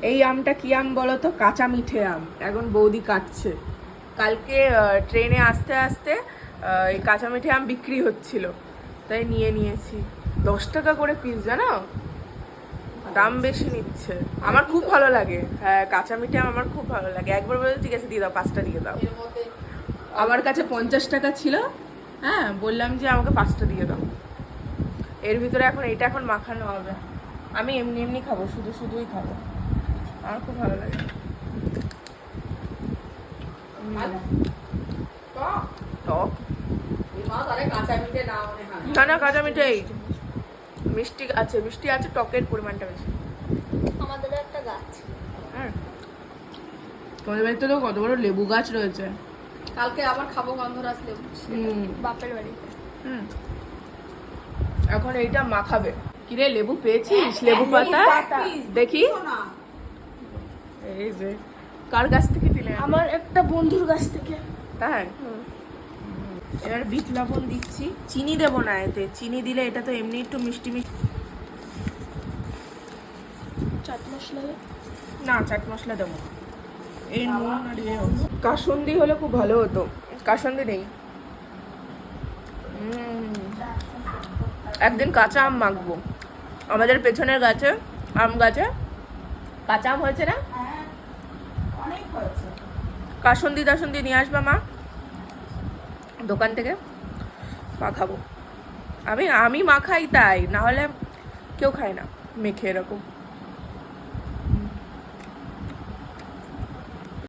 এই আমটা কি আম বলো তো? কাঁচা মিঠে আম। এখন বৌদি কাটছে। কালকে ট্রেনে আসতে আসতে এই কাঁচা মিঠে আম বিক্রি হচ্ছিল, তাই নিয়ে নিয়েছি। 10 টাকা করে পিস, জানো? দাম বেশি নিচ্ছে। আমার খুব ভালো লাগে। হ্যাঁ, কাঁচা মিঠে আম আমার খুব ভালো লাগে। একবার বলে ঠিক আছে দিয়ে দাও, 5টা দিয়ে দাও। আমার কাছে 50 টাকা ছিল। হ্যাঁ, বললাম যে আমাকে 5টা দিয়ে দাও। এর ভিতরে এখন এটা এখন মাখানো হবে। আমি এমনি এমনি খাবো, শুধু শুধুই খাবো। আমার খুব ভালো লাগে। টক না, না কাঁচা মিঠাই। মিষ্টি আছে, মিষ্টি আছে, টকের পরিমাণটা বেশি। আমাদের একটা গাছ। হ্যাঁ, তোমাদের বাড়িতে তো কত বড় লেবু গাছ রয়েছে। কালকে আবার খাবো গন্ধরাজ লেবু বাপের বাড়িতে। এখন এইটা মাখাবে। কিরে, লেবু পেয়েছিস? লেবু পাতা দেখি। এই যে কার গাছ থেকে দিলে? আমার একটা বন্ধুর কাছ থেকে। তাই? এবার বিট লবণ দিচ্ছি। চিনি দেবো না এতে, চিনি দিলে এটা তো এমনি একটু মিষ্টি মিষ্টি। চাট মশলা না, চাট মশলা দেবো না। এই নুন আর ইয়ে হচ্ছে। কাসুন্দি হলে খুব ভালো হতো, কাসুন্দি নেই। একদিন কাঁচা আম মাখবো। আমাদের পেছনের গাছে, আম গাছে কাঁচা আম হয়েছে না? কাসুন্দি টাসুন্দি নিয়ে আসবা মা দোকান থেকে, মাখাবো। আমি মাখাই, তাই না হলে কেউ খায় না মেখে এরকম।